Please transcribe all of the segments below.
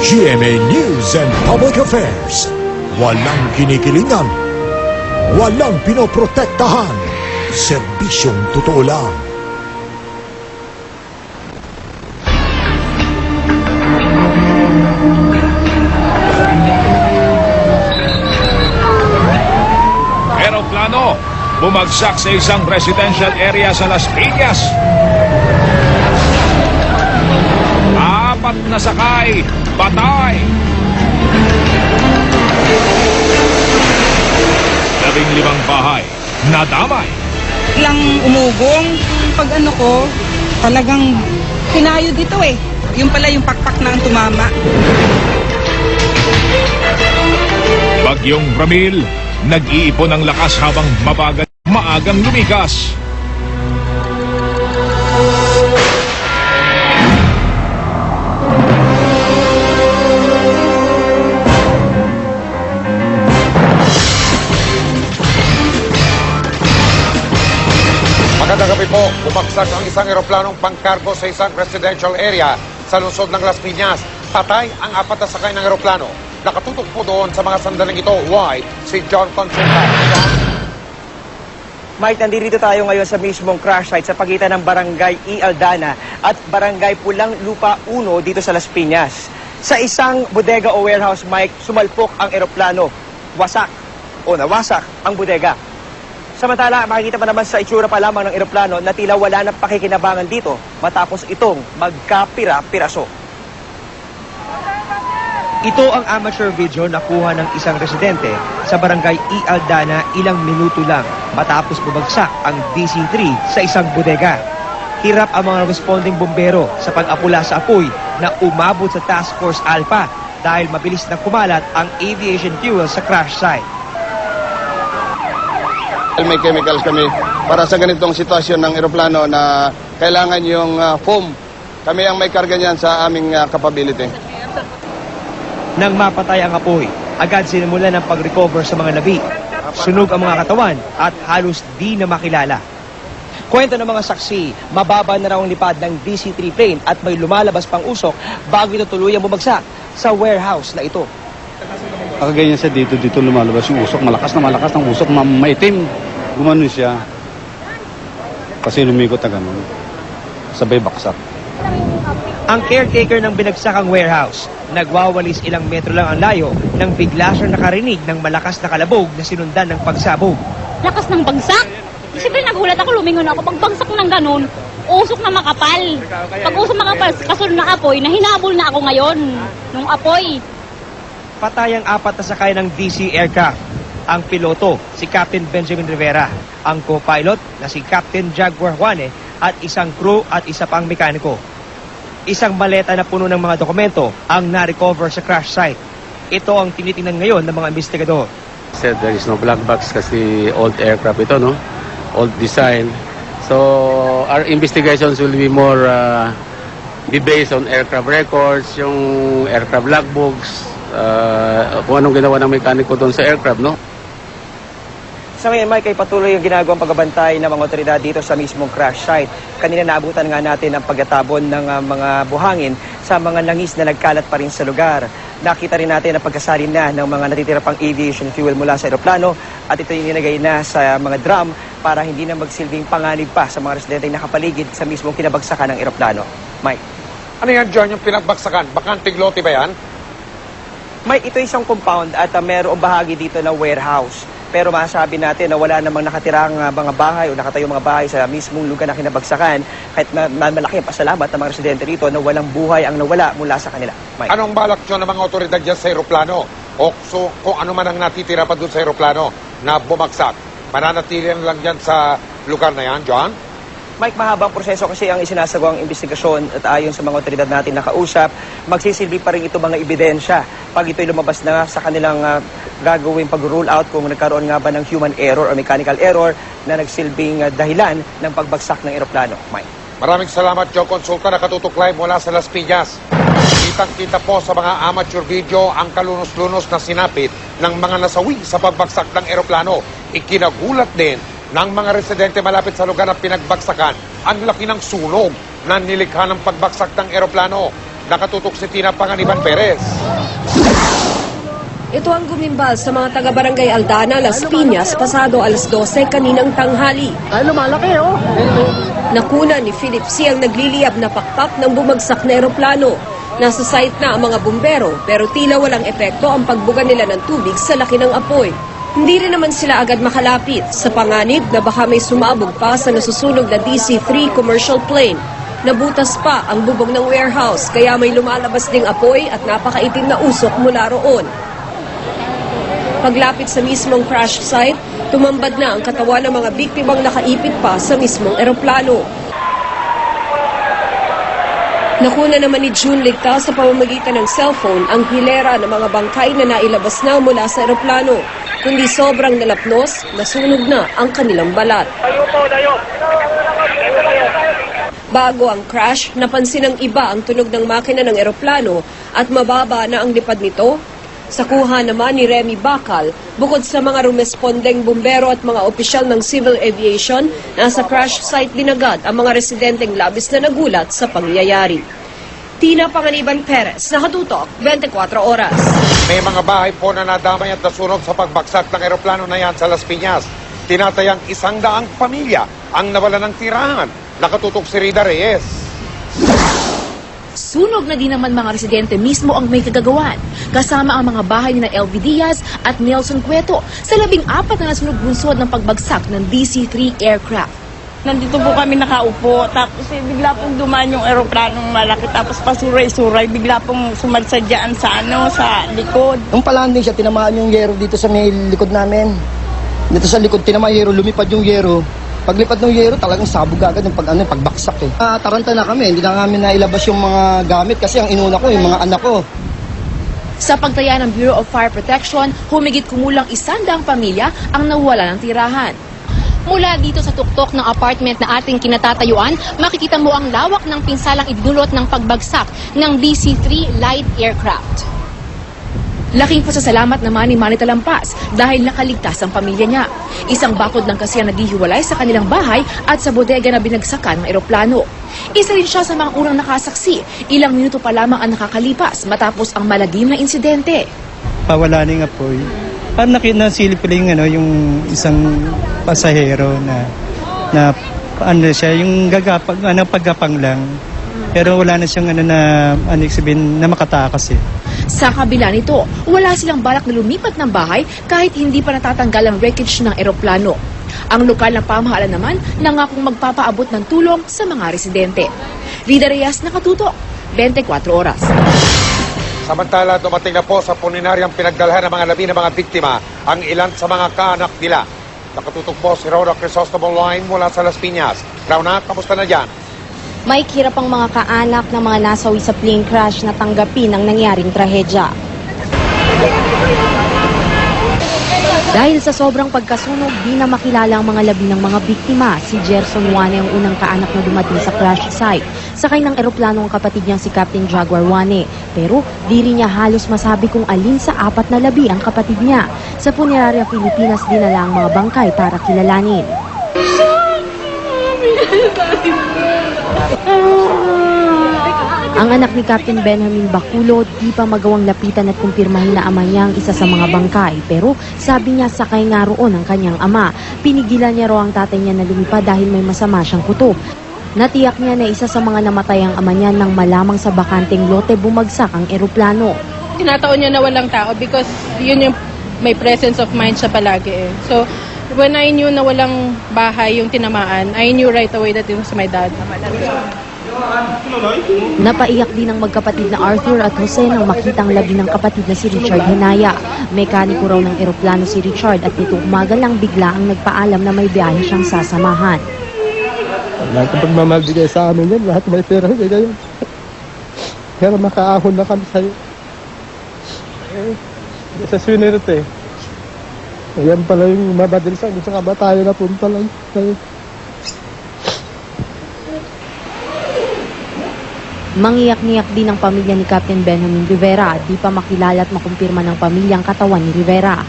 GMA News and Public Affairs. Walang kinikilingan. Walang pinoprotektahan. Serbisyong totoo lang. Eroplano bumagsak sa isang residential area sa Las Piñas. 4 na sakay, patay. 15 bahay, nadamay. Lang umugong. Pag ano ko, talagang tinayo dito eh. Yung pala yung pakpak na ang tumama. Bagyong Ramil, nag-iipon ng lakas habang maagang lumikas. Magandang gabi po. Bumagsak ang isang eroplanong pangkargo sa isang residential area sa lungsod ng Las Piñas. Patay ang 4 na sakay ng eroplano. Nakatutok po doon sa mga sandaling ito. Why? Si John Consulta. Mike, nandito tayo ngayon sa mismong crash site sa pagitan ng Barangay E. Aldana at Barangay Pulang Lupa 1 dito sa Las Piñas. Sa isang bodega o warehouse, Mike, sumalpok ang eroplano. Nawasak ang bodega. Samantala, makikita pa naman sa itsura pa lamang ng eroplano na tila wala na pakikinabangan dito matapos itong magkapira-piraso. Ito ang amateur video na kuha ng isang residente sa Barangay E. Aldana ilang minuto lang matapos bumagsak ang DC-3 sa isang bodega. Hirap ang mga responding bombero sa pag-apula sa apoy na umabot sa Task Force Alpha dahil mabilis na kumalat ang aviation fuel sa crash site. May chemicals kami para sa ganitong sitwasyon ng eroplano na kailangan yung foam. Kami ang may karga niyan sa aming capability. Nang mapatay ang apoy, agad sinimula ng pag-recover sa mga labi. Sunog ang mga katawan at halos di na makilala. Kwento ng mga saksi, mababa na raw ang lipad ng DC-3 plane at may lumalabas pang usok bago ito tuluyang bumagsak sa warehouse na ito. Pagkaganyan siya dito lumalabas yung usok. Malakas ng usok, maitim. Gumanon siya. Kasi lumikot na gano'n. Sabay baksak. Ang caretaker ng binagsakang warehouse, nagwawalis ilang metro lang ang layo nang bigla siyang nakarinig ng malakas na kalabog na sinundan ng pagsabog. Lakas ng bagsak? Siyempre nagulat ako, lumingon ako. Pag bagsak ng ganun, usok na makapal. Pag usok makapal, kasunod na apoy, na hinabol na ako ngayon nung apoy. Patay ang 4 na sakay ng DC aircraft. Ang piloto, si Captain Benjamin Rivera. Ang co-pilot na si Captain Jaguar Juane at isang crew at isa pang mekaniko. Isang maleta na puno ng mga dokumento ang na-recover sa crash site. Ito ang tinitingnan ngayon ng mga investigador. Said there is no black box kasi old aircraft ito, no? Old design. So our investigations will be more be based on aircraft records, yung aircraft logbooks, kung anong ginawa ng mekaniko doon sa aircraft, no? Sa ngayon, Mike, ay patuloy ang ginagawang pagbabantay ng mga otoridad dito sa mismong crash site. Kanina naabutan nga natin ang pagkatabon ng mga buhangin sa mga langis na nagkalat pa rin sa lugar. Nakita rin natin ang pagkasalin na ng mga natitira pang aviation fuel mula sa eroplano at ito yung nilagay na sa mga drum para hindi na magsilbing panganib pa sa mga residente na nakapaligid sa mismong kinabagsakan ng eroplano. Mike. Ano yan, John, yung pinagbagsakan? Bakanteng lote ba yan? Mike, ito isang compound at mayroong bahagi dito na warehouse. Pero masasabi natin na wala namang nakatirang mga bahay o nakatayong mga bahay sa mismong lugar na kinabagsakan. Kahit malaki ang pasalamat ng mga residente rito na walang buhay ang nawala mula sa kanila. Mike. Anong balak nyo ng mga otoridad dyan sa eroplano? O kung ano man ang natitira pa doon sa eroplano na bumagsak, mananatili lang dyan sa lugar na yan, John? Mike, mahabang proseso kasi ang isinasagawang investigasyon at ayon sa mga otoridad natin na kausap, magsisilbi pa rin ito mga ebidensya pag ito'y lumabas na sa kanilang gagawing pag-rule out kung nagkaroon nga ba ng human error o mechanical error na nagsilbing dahilan ng pagbagsak ng eroplano. Mike. Maraming salamat, Joe Consulta, nakatutok live mula sa Las Piñas. Kitang-kita po sa mga amateur video ang kalunos-lunos na sinapit ng mga nasawi sa pagbagsak ng eroplano. Ikinagulat din ng mga residente malapit sa lugar na pinagbagsakan ang laki ng sunog na nilikha ng pagbagsak ng eroplano. Nakatutok si Tina Panganiban Perez. Ito ang gumimbal sa mga taga-barangay Aldana, Las Piñas, pasado alas 12 kaninang tanghali. Ay, lumalaki, oh. Nakuna ni Philip C. ang nagliliyab na pakpak ng bumagsak na eroplano. Nasa site na ang mga bumbero, pero tila walang epekto ang pagbuga nila ng tubig sa laki ng apoy. Hindi rin naman sila agad makalapit sa panganib na baka may sumabog pa sa nasusunog na DC-3 commercial plane. Nabutas pa ang bubong ng warehouse, kaya may lumalabas ding apoy at napakaitim na usok mula roon. Paglapit sa mismong crash site, tumambad na ang katawan ng mga biktimang nakaipit pa sa mismong eroplano. Nakuna naman ni June Ligtas sa pamamagitan ng cellphone ang hilera ng mga bangkay na nailabas na mula sa eroplano. Kundi sobrang nalapnos, nasunog na ang kanilang balat. Bago ang crash, napansin ng iba ang tunog ng makina ng eroplano at mababa na ang lipad nito. Sa kuha naman ni Remy Bacal, bukod sa mga rumespondeng bumbero at mga opisyal ng civil aviation, nasa crash site din agad ang mga residenteng labis na nagulat sa pangyayari. Tina Panganiban Perez, nakatutok, 24 oras. May mga bahay po na nadamay at nasunog sa pagbagsak ng eroplano na yan sa Las Piñas. Tinatayang 100 pamilya ang nawalan ng tirahan. Nakatutok si Rida Reyes. Sunog na din naman mga residente mismo ang may kagagawan, kasama ang mga bahay ni LV Diaz at Nelson Cueto sa 14 na nasunog bunsod ng pagbagsak ng DC-3 aircraft. Nandito po kami nakaupo, tapos bigla pong dumaan yung eroplanong malaki, tapos pasuray-suray, bigla pong sumadsadyaan sa sa likod. Nung palanding siya, tinamaan yung yero dito sa may likod namin. Dito sa likod, tinamaan yung yero, lumipad yung yero. Paglipad ng yero, talagang sabog agad yung pagbaksak eh. Taranta na kami, hindi na namin nailabas yung mga gamit kasi ang inuna ko, yung mga anak ko. Sa pagtaya ng Bureau of Fire Protection, humigit kumulang 100 pamilya ang nawala ng tirahan. Mula dito sa tuktok ng apartment na ating kinatatayuan, makikita mo ang lawak ng pinsalang idinulot ng pagbagsak ng DC-3 light aircraft. Laking pasasalamat naman ni Manny Talampas dahil nakaligtas ang pamilya niya. Isang bakod lang kasi ang naghihiwalay sa kanilang bahay at sa bodega na binagsakan ng eroplano. Isa rin siya sa mga unang nakasaksi. Ilang minuto pa lamang ang nakakalipas matapos ang malagim na insidente. Pawala na yung apoy. Parang nasilip ko lang yung isang pasahero na siya, yung paggapang lang. Pero wala na siyang na makatakas eh. Sa kabila nito, wala silang balak na lumipat ng bahay kahit hindi pa natatanggal ang wreckage ng eroplano. Ang lokal na pamahalaan naman nangakong magpapaabot ng tulong sa mga residente. Rida Reyes, nakatutok, 24 oras. Samantala, dumating na po sa puninaryang pinagdalhan ng mga labi ng mga biktima ang ilan sa mga kaanak nila. Nakatutok po si Rhoda Crisostobal Line mula sa Las Piñas. Rauna, kamusta na dyan? May kirap ang mga kaanak ng mga nasawi sa plane crash na tanggapin ang nangyaring trahedya. Dahil sa sobrang pagkasunog, di na makilala ang mga labi ng mga biktima. Si Gerson Wane ang unang kaanak na dumating sa crash site. Sakay ng eroplano ang kapatid niyang si Captain Jaguar Wane. Pero di rin niya halos masabi kung alin sa 4 na labi ang kapatid niya. Sa Funeraria Pilipinas, dinala ang mga bangkay para kilalanin. Ang anak ni Captain Benjamin Baculo di pa magawang lapitan at kumpirmahin na ama niya ang isa sa mga bangkay. Pero sabi niya sakay nga roon ang kanyang ama. Pinigilan niya raw ang tatay niya na lumipad dahil may masama siyang kuto. Natiyak niya na isa sa mga namatay ang ama niya nang malamang sa bakanteng lote bumagsak ang eroplano. Tinataon niya na walang tao because yun yung may presence of mind siya palagi eh. So when I knew na walang bahay yung tinamaan, I knew right away that it was my dad. Napaiyak din ang magkapatid na Arthur at Jose nang makitang labi ng kapatid na si Richard Hinaya. Mekaniko raw ng eroplano si Richard at nito umaga lang bigla ang nagpaalam na may biyahe siyang sasamahan. Lahat ng pagmamahal sa amin yan, lahat may pera ganyan. Pero makaahon na kami sa'yo. Sa swinert eh. Ayan pala yung mabadilisan, gusto ka ba tayo na punta lang sa'yo. Mangiyak-ngiyak din ang pamilya ni Captain Benjamin Rivera. Di pa makilala at makumpirma ng pamilyang katawan ni Rivera.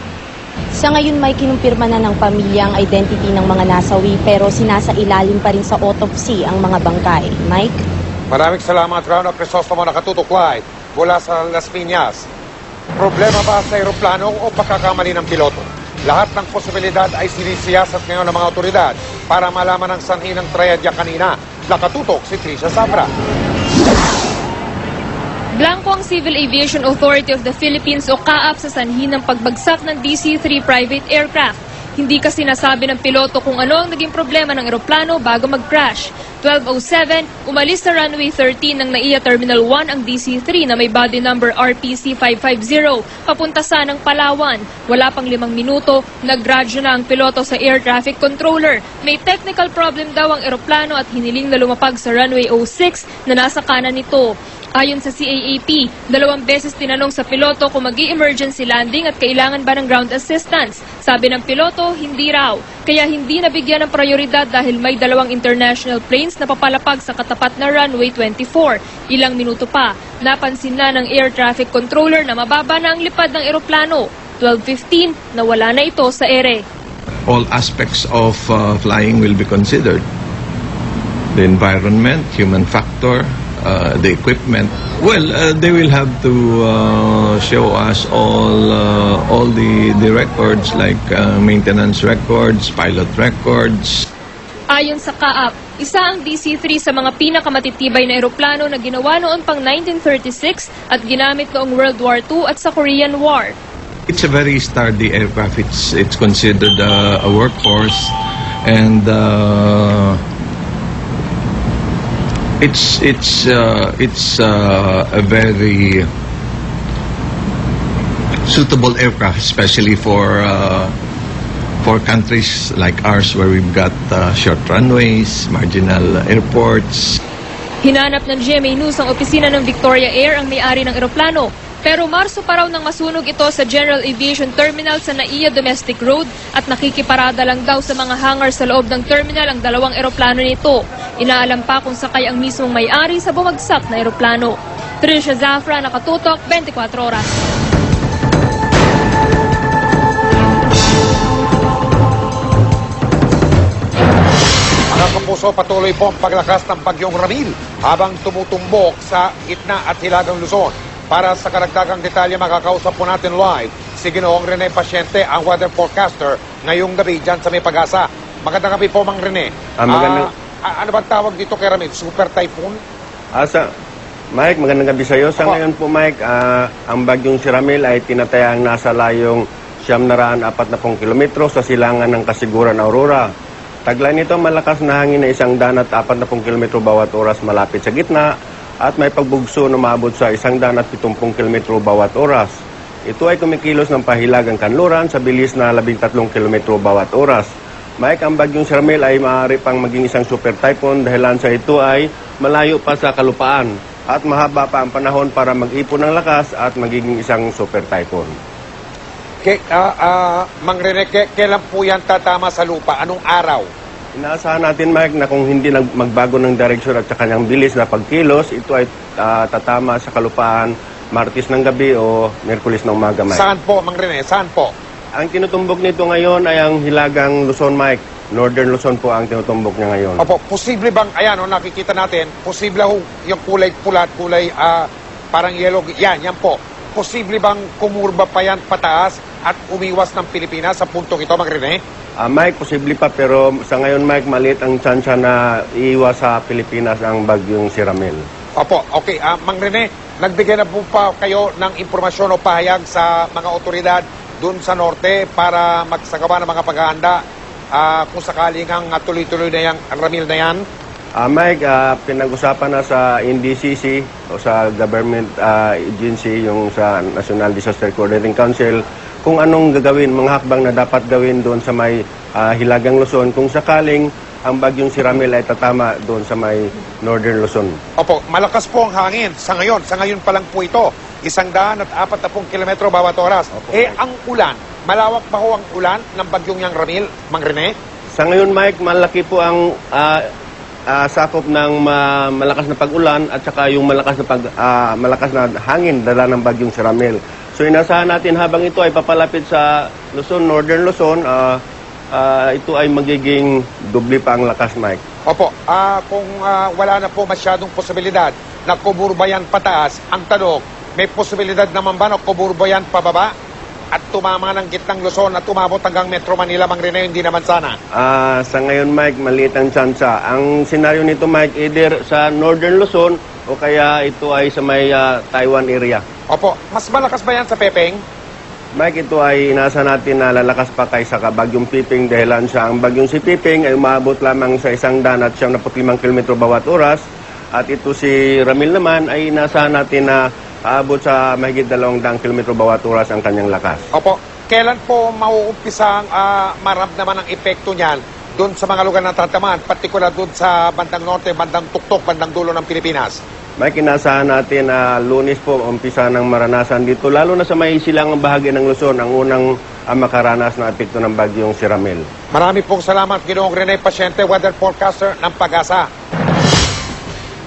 Sa ngayon may kinumpirma na ng pamilya ang identity ng mga nasawi pero sinasailalim pa rin sa autopsy ang mga bangkay. Mike? Maraming salamat, Rauno Crisostomo, nakatutok live mula sa Las Piñas. Problema ba sa aeroplano o pagkakamali ng piloto? Lahat ng posibilidad ay sinisiyasat ngayon ng mga otoridad para malaman ang sanhi ng trahedya kanina. Nakatutok si Tricia Sabra. Blanco ang Civil Aviation Authority of the Philippines o CAAP sa sanhi ng pagbagsak ng DC-3 private aircraft. Hindi kasi nasabi ng piloto kung ano ang naging problema ng eroplano bago mag-crash. 12:07, umalis sa runway 13 ng NAIA Terminal 1 ang DC-3 na may body number RPC 550 papunta sanang Palawan. Wala pang 5 minuto, nagradyo na ang piloto sa air traffic controller. May technical problem daw ang eroplano at hiniling na lumapag sa runway 06 na nasa kanan nito. Ayon sa CAAP, 2 beses tinanong sa piloto kung mag-i-emergency landing at kailangan ba ng ground assistance. Sabi ng piloto, hindi raw. Kaya hindi nabigyan ng prioridad dahil may 2 international planes na papalapag sa katapat na runway 24. Ilang minuto pa, napansin na ng air traffic controller na mababa na ang lipad ng eroplano. 12:15, nawala na ito sa ere. All aspects of flying will be considered. The environment, human factor, the equipment. Well, they will have to show us all the records like maintenance records, pilot records. Ayon sa CAAP, isa ang DC-3 sa mga pinakamatitibay na eroplano na ginawa noon pang 1936 at ginamit noong World War II at sa Korean War. It's a very sturdy aircraft. It's considered a workhorse, and it's a very suitable aircraft, especially for countries like ours where we've got short runways, marginal airports. Hinanap ng GMA News ang opisina ng Victoria Air ang may-ari ng eroplano. Pero Marso pa raw nang masunog ito sa General Aviation Terminal sa NAIA Domestic Road at nakikiparada lang daw sa mga hangar sa loob ng terminal ang 2 eroplano nito. Inaalam pa kung sakay ang mismong may-ari sa bumagsak na eroplano. Tricia Zafra, nakatutok, 24 oras. Mga kapuso, patuloy po ang paglakas ng bagyong Ramil habang tumutumbok sa gitna at hilagang Luzon. Para sa karagdagang detalye, makakausap po natin live si Ginoong Rene Pasyente, ang weather forecaster ngayong gabi dyan sa May Pag-asa. Magandang gabi po, Mang Rene. Ano bang tawag dito kay Ramil? Super typhoon? Mike, magandang gabi sa iyo. Sa ngayon po, Mike, ang bagyong si Ramil ay tinatayang nasa layong 740 kilometro sa silangan ng Kasiguran, Aurora. Taglay nito, malakas na hangin na 140 kilometro bawat oras malapit sa gitna at may pagbugso na maabot sa 170 kilometro bawat oras. Ito ay kumikilos ng pahilagang kanluran sa bilis na 13 kilometro bawat oras. Mike, ang bagyong si Ramil ay maaari pang maging isang super typhoon dahilan sa ito ay malayo pa sa kalupaan at mahaba pa ang panahon para mag-ipon ng lakas at magiging isang super typhoon. Mang Rene, kailan po yan tatama sa lupa? Anong araw? Inaasahan natin, Mike, na kung hindi magbago ng direksyon at sa kanyang bilis na pagkilos, ito ay tatama sa kalupaan Martes ng gabi o Miyerkules ng umaga, Mike. Saan po, Mang Rene? Saan po? Ang tinutumbok nito ngayon ay ang hilagang Luzon, Mike. Northern Luzon po ang tinutumbok niya ngayon. Opo, posible bang, ayan, nakikita natin, posible yung kulay pula at kulay parang yellow, yan po. Posible bang kumurba pa yan pataas at umiwas ng Pilipinas sa puntong ito, Mang Rene? Mike, posible pa, pero sa ngayon, Mike, maliit ang tsansya na iiwas sa Pilipinas ang bagyong si Ramil. Opo, okay. Mang Rene, nagbigay na po pa kayo ng impormasyon o pahayag sa mga otoridad dun sa norte para magsagawa ng mga paghahanda kung sakaling ang tuloy-tuloy na yung Ramil na yan? Mike, pinag-usapan na sa NDCC o sa government agency, yung sa National Disaster Coordinating Council, kung anong gagawin, mga hakbang na dapat gawin doon sa may Hilagang Luzon kung sakaling ang bagyong si Ramil ay tatama doon sa may Northern Luzon. Opo, malakas po ang hangin sa ngayon pa lang po ito, 140 kilometro bawat oras. Opo, ang ulan, malawak ba ho ang ulan ng bagyong yang Ramil, Mang Rene? Sa ngayon, Mike, malaki po ang sakop ng malakas na pag-ulan at saka yung malakas na hangin dala ng bagyong si Ramil. So inasahan natin habang ito ay papalapit sa Luzon, Northern Luzon, ito ay magiging doble pa ang lakas, Mike. Opo, kung wala na po masyadong posibilidad na kuburbayan pataas, ang tanong, may posibilidad naman ba na kuburbayan pababa at tumama ng gitnang Luzon at umabot hanggang Metro Manila, Mang Rene? Hindi naman sana. Sa ngayon, Mike, maliit ang tsansa. Ang senaryo nito, Mike, either sa Northern Luzon o kaya ito ay sa may Taiwan area. Opo, mas malakas ba yan sa Pepeng? Mike, ito ay inasa natin na lalakas pa kaysa Bagyong Piping dahilan sa ang Bagyong si Piping ay umabot lamang sa 175 km bawat oras at ito si Ramil naman ay inasa natin na aabot sa mahigit 200 km bawat oras ang kanyang lakas. Opo, kailan po mauumpisang maramdaman ang epekto niyan doon sa mga lugar na tatamaan, partikular doon sa bandang norte, bandang tuktok, bandang dulo ng Pilipinas? May kinaasahan natin na Lunes po umpisa ng maranasan dito, lalo na sa may silangang bahagi ng Luzon, ang unang makaranas ng epekto ng bagyong si Ramil. Marami pong salamat, Ginoong Rene Pasyente, weather forecaster ng Pag-asa.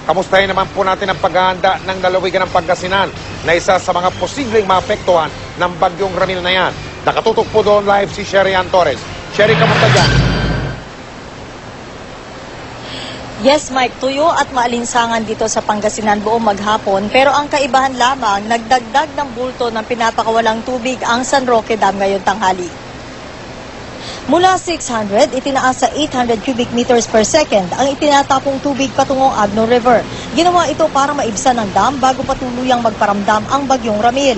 Kamustahin naman po natin ang paghahanda ng lalawigan ng Pangasinan na isa sa mga posibleng maapektuhan ng bagyong Ramil na yan. Nakatutok po doon live si Sherry Ann Torres. Sherry, kamusta dyan? Yes, Mike, tuyo at maalinsangan dito sa Pangasinan buong maghapon. Pero ang kaibahan lamang, nagdagdag ng bulto ng pinapakawalang tubig ang San Roque Dam ngayong tanghali. Mula 600, itinaas sa 800 cubic meters per second ang itinatapong tubig patungong Agno River. Ginawa ito para maibsan ang dam bago patuluyang magparamdam ang bagyong Ramil.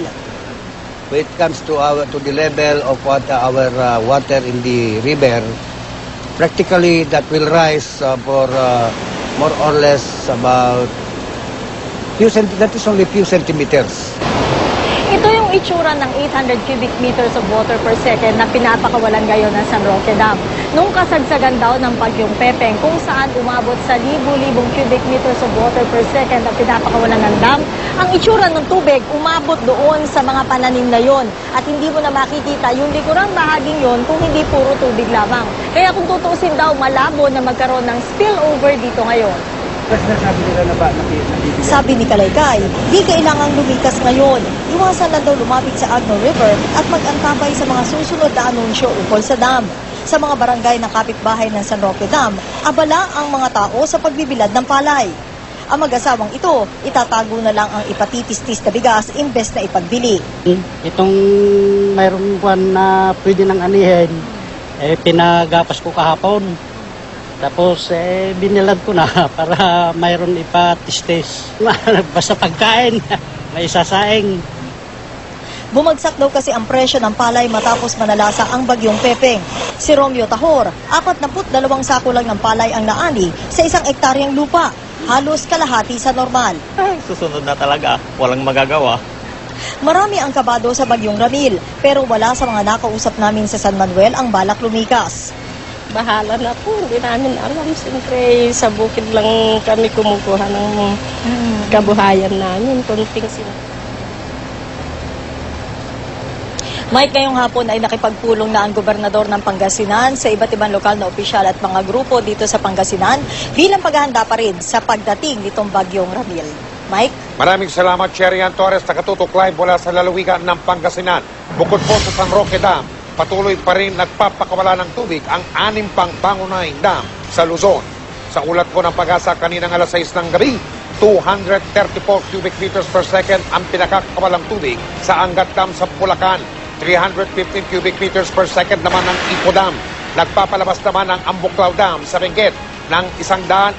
When it comes to the level of our water in the river, practically that will rise for more or less about that is only few centimeters. Ito yung itsura ng 800 cubic meters of water per second na pinapakawalan ngayon ng San Roque Dam. Nung kasagsagan daw ng bagyong Pepeng kung saan umabot sa libu-libong cubic meters of water per second na pinapakawalan ng dam, ang itsura ng tubig umabot doon sa mga pananim na yon at hindi mo na makikita yung likurang bahaging yon kung hindi puro tubig lamang. Kaya kung tutuusin daw, malabo na magkaroon ng spillover dito ngayon. Sabi ni Kalaykay, di kailangang lumikas ngayon. Iwasan lang daw lumapit sa Agno River at mag-antabay sa mga susunod na anunsyo ukol sa dam. Sa mga barangay ng kapitbahay ng San Roque Dam, abala ang mga tao sa pagbibilad ng palay. Ang mag-asawang ito, itatago na lang ang ipatitis-tis na bigas imbes na ipagbili. Itong mayroong buwan na pwede nang anihin, pinagapas ko kahapon. Tapos, binilad ko na para mayroon ipatistis. Basta pagkain, may sasaing. Bumagsak daw kasi ang presyo ng palay matapos manalasa ang bagyong Pepeng. Si Romeo Tahor, 42 sako lang ng palay ang naani sa 1 ektaryang lupa. Halos kalahati sa normal. Susunod na talaga, walang magagawa. Marami ang kabado sa bagyong Ramil, pero wala sa mga nakausap namin sa San Manuel ang balak lumikas. Bahala na po, hindi namin alam. Siyempre, sa bukid lang kami kumukuha ng kabuhayan namin. Kunting sila. Mike, ngayong hapon ay nakipagpulong na ang gobernador ng Pangasinan sa iba't ibang lokal na opisyal at mga grupo dito sa Pangasinan bilang paghahanda pa rin sa pagdating nitong bagyong Ramil. Mike? Maraming salamat, Sherry Ann Torres, nakatutok live mula sa lalawigan ng Pangasinan. Bukod po sa San Roque Dam, patuloy pa rin nagpapakawala ng tubig ang 6 pang pangunahing dam sa Luzon. Sa ulat po ng Pag-asa kaninang alas 6 ng gabi, 234 cubic meters per second ang pinakakawalang tubig sa Angat Dam sa Bulacan. 315 cubic meters per second naman ang Ipo Dam. Nagpapalabas naman ang Ambuklaw Dam sa Benguet ng 117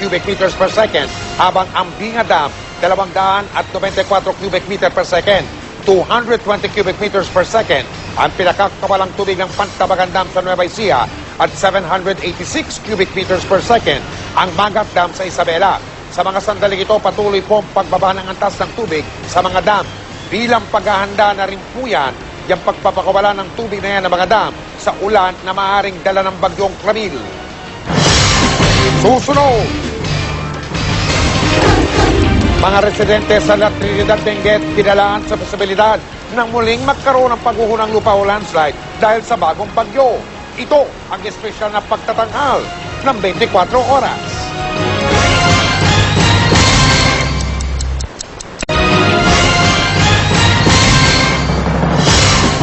cubic meters per second, habang ang Binga Dam 294 cubic meter per second. 220 cubic meters per second ang pinakakawalang tubig ng Pantabagan Dam sa Nueva Ecija at 786 cubic meters per second ang Magat Dam sa Isabela. Sa mga sandaling ito, patuloy po ang pagbaba ng antas ng tubig sa mga dam. Bilang paghahanda na rin po yan, yung pagpapakawala ng tubig na yan ng mga dam sa ulan na maaaring dala ng bagyong Ramil. Susunod! Mga residente sa La Trinidad Benguet pinalaan sa posibilidad ng muling magkaroon ng paghuhunang lupa o landslide dahil sa bagong bagyo. Ito ang espesyal na pagtatanghal ng 24 oras.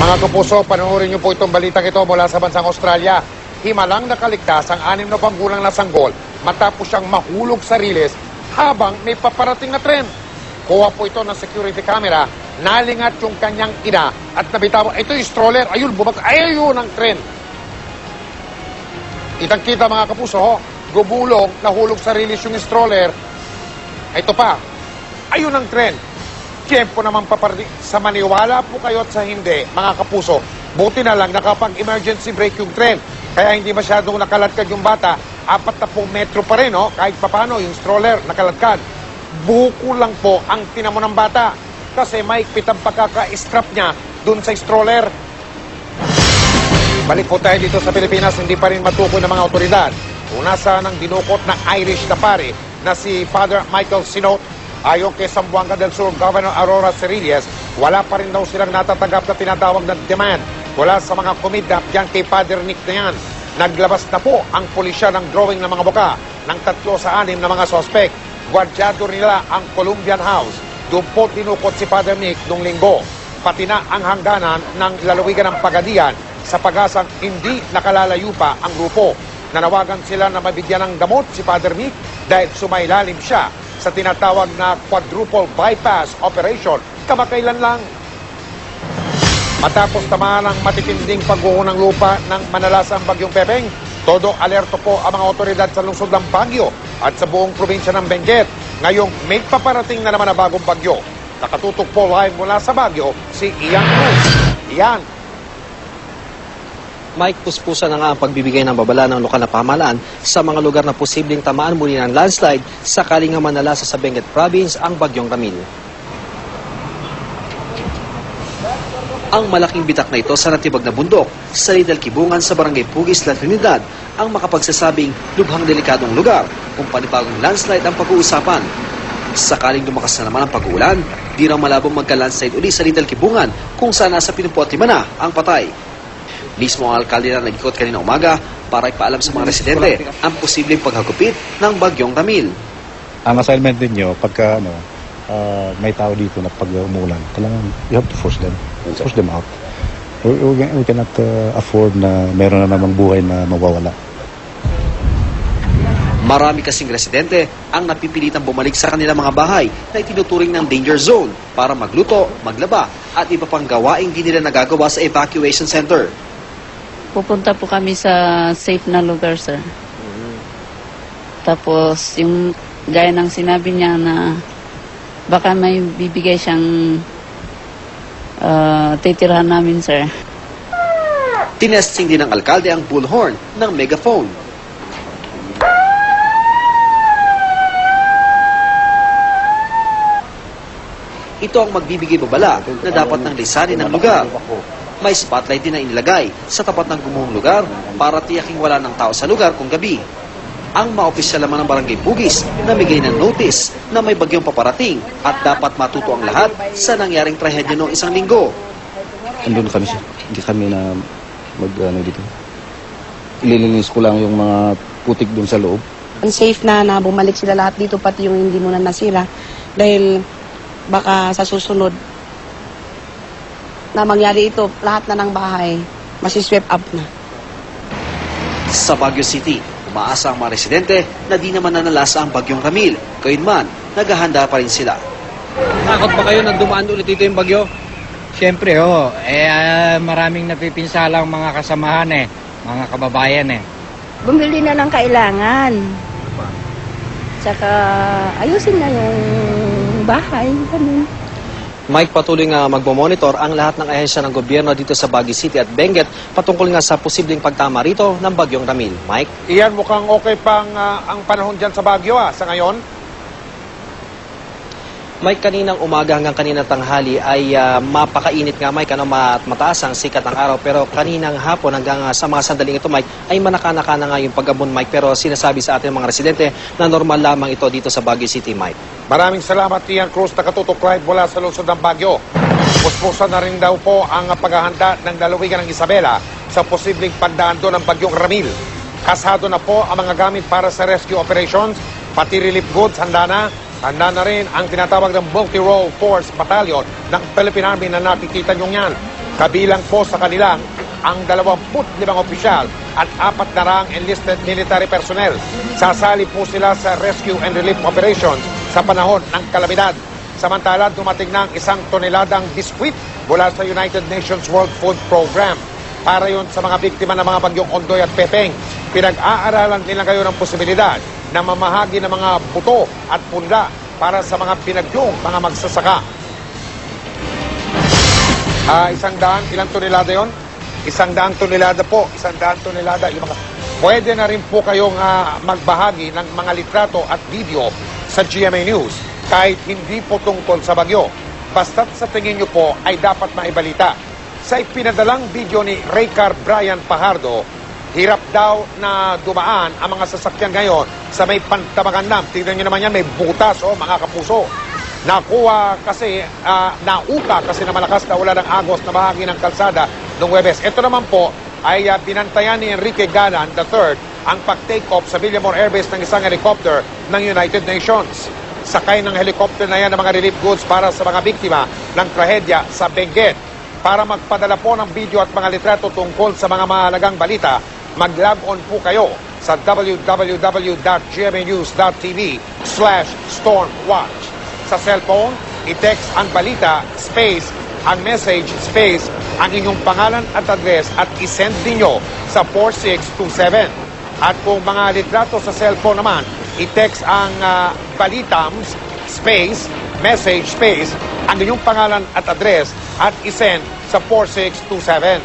Mga Mga kapuso, panoorin niyo po itong balitang ito mula sa bansang Australia. Himalang nakaligtas ang 6 na taong gulang na sanggol matapos siyang mahulog sa riles habang may paparating na tren. Kuha po ito ng security camera, nalingat yung kanyang ina at nabitawan. Ito yung stroller, ayun, ayun ang tren. Kitang-kita mga kapuso, gumulong, nahulog sa riles yung stroller. Ito pa, ayun ang tren. Tiempo naman paparating. Sa maniwala po kayo at sa hindi, mga kapuso, buti na lang nakapag-emergency brake yung tren. Kaya hindi masyadong nakaladkad yung bata. 40 metro pa rin, no? Kahit papano, yung stroller nakaladkad. Buko lang po ang tinamo ng bata. Kasi maigpit ang pagkaka-strap niya dun sa stroller. Balik po tayo dito sa Pilipinas, hindi pa rin matukoy ng mga otoridad. Unasa ng dinukot na Irish na pare na si Father Michael Sinot. Ayon kay Zamboanga del Sur Governor Aurora Cerillas, wala pa rin daw silang natatanggap na tinatawag na demand wala sa mga kumidnap diyan kay Father Nick na yan. Naglabas na po ang pulisya ng drawing ng mga buka ng 3 sa 6 na mga sospek. Gwardyado nila ang Columbian House. Doon po dinukot si Father Nick noong linggo. Pati na ang hangganan ng lalawigan ng Pagadian sa pag-asang hindi nakalalayo pa ang grupo. Nanawagan sila na mabigyan ng gamot si Father Nick dahil sumailalim siya sa tinatawag na quadruple bypass operation kamakailan lang. Matapos tamaan ng matitinding pagguho ng lupa ng manalasang Bagyong Pepeng, todo alerto po ang mga otoridad sa lungsod ng Baguio at sa buong probinsya ng Benguet. Ngayong may paparating na naman na bagong bagyo. Nakatutok po live mula sa Baguio si Ian Cruz. Ian. Mike, puspusan na nga ang pagbibigay ng babala ng lokal na pamahalaan sa mga lugar na posibleng tamaan muli ng landslide sakaling nga manalasa sa Benguet Province ang Bagyong Ramil. Ang malaking bitak na ito sa natibag na bundok sa Lidal Kibungan sa Barangay Pugis, La Trinidad ang makapagsasabing lubhang delikadong lugar kung panibagong landslide ang pag-uusapan. Sakaling lumakas na naman ang pag-uulan, di raw malabong magka-landslide uli sa Lidal Kibungan kung saan nasa 75 na ang patay. Mismo ang alkalde na nag-ikot kanina umaga para ipaalam sa mga residente ang posibleng paghagupit ng Bagyong Ramil. Ang assignment ninyo, pagka may tao dito na pag umulan, talagang you have to force them out. We cannot afford na meron na namang buhay na mawawala. Marami kasing residente ang napipilitang bumalik sa kanilang mga bahay na itinuturing ng danger zone para magluto, maglaba at iba pang gawaing di nila nagagawa sa evacuation center. Pupunta po kami sa safe na lugar, sir. Tapos, yung gaya ng sinabi niya na baka may bibigay siyang titirahan namin, sir. Tinesting din ng alkalde ang bullhorn ng megaphone. Ito ang magbibigay babala na dapat nang lisanin ng lugar. May spotlight din na inilagay sa tapat ng gumuhong lugar para tiyaking wala ng tao sa lugar kung gabi. Ang maopisyal naman ng Barangay Pugis namigay ng notice na may bagyong paparating at dapat matuto ang lahat sa nangyaring trahedya noong 1 linggo. Andun kami siya. Hindi kami na dito. Ililinis ko lang yung mga putik dun sa loob. Unsafe na bumalik sila lahat dito, pati yung hindi mo na nasira. Dahil baka sa susunod na mangyari ito, lahat na ng bahay masisweep up na. Sa Baguio City, umaasa ang mga residente na di naman nanalasa ang Bagyong Ramil. Gayunman, naghahanda pa rin sila. Takot ba kayo na dumaan ulit dito yung bagyo? Siyempre, maraming napipinsalang mga kasamahan mga kababayan Bumili na ng kailangan. Tsaka ayusin na yung bahay. Ganun. Mike, patuloy nga magmomonitor ang lahat ng ahensya ng gobyerno dito sa Baguio City at Benguet patungkol nga sa posibleng pagtama rito ng Bagyong Ramil. Mike? Iyan, mukhang okay pang ang panahon dyan sa Baguio sa ngayon. Mike, kaninang umaga hanggang kaninang tanghali ay mapakainit nga, Mike, mataas ang sikat ng araw. Pero kaninang hapon hanggang sa mga sandaling ito, Mike, ay manaka-naka na nga yung pag-abon, Mike. Pero sinasabi sa ating mga residente na normal lamang ito dito sa Baguio City, Mike. Maraming salamat, Ian Cruz, nakatutok live mula sa lungsod ng Baguio. Puspusan na rin daw po ang paghahanda ng lalawigan ng Isabela sa posibleng pagdaan doon ng Bagyong Ramil. Kasado na po ang mga gamit para sa rescue operations, pati relief goods handa na. Handa na rin ang tinatawag ng Multi-Role Force Battalion ng Philippine Army na nakikita nyo yan. Kabilang po sa kanilang ang 25 opisyal at 400 enlisted military personnel. Sasali po sila sa rescue and relief operations sa panahon ng kalamidad. Samantala, dumating na ang 1 toneladang biskwit mula sa United Nations World Food Program para yon sa mga biktima ng mga bagyong Ondoy at Pepeng. Pinag-aaralan nila ngayon ang posibilidad na mamahagi ng mga buto at punda para sa mga binagyong mga magsasaka. 100, ilang tonelada yon? 100 tonelada po, 100 tonelada. Pwede na rin po kayong magbahagi ng mga litrato at video sa GMA News kahit hindi po tungkol sa bagyo. Basta't sa tingin nyo po ay dapat maibalita. Sa ipinadalang video ni Raycar Brian Pajardo, hirap daw na dumaan ang mga sasakyan ngayon sa may Pantabangan Dam. Tingnan nyo naman yan, may butas mga kapuso. Nakuha kasi, nauka kasi na malakas na ulan ng agos na bahagi ng kalsada noong Huwebes. Ito naman po ay binantayan ni Enrique Galan III ang pag-take off sa Villamor Air Base ng isang helicopter ng United Nations. Sakay ng helicopter na yan ng mga relief goods para sa mga biktima ng trahedya sa Benguet. Para magpadala po ng video at mga litrato tungkol sa mga mahalagang balita, mag-log on po kayo sa www.gmanews.tv/stormwatch. Sa cellphone, i-text ang balita, space, ang message, space, ang inyong pangalan at address at isend ninyo sa 4627. At kung mga litrato sa cellphone naman, i-text ang balitams, space, message, space, ang inyong pangalan at address at isend sa 4627.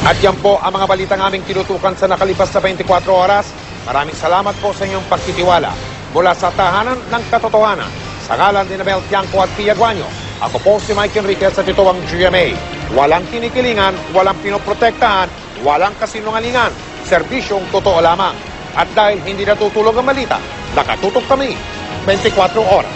At yan po ang mga balitang aming tinutukan sa nakalipas na 24 oras. Maraming salamat po sa inyong pagtitiwala. Mula sa tahanan ng katotohanan, sa ngalan ni Nabel Tiangco at Pia Guanyo, ako po si Mike Enriquez at ito ang GMA. Walang kinikilingan, walang pinoprotektahan, walang kasinungalingan, serbisyong totoo lamang. At dahil hindi natutulog ang balita, nakatutok kami 24 oras.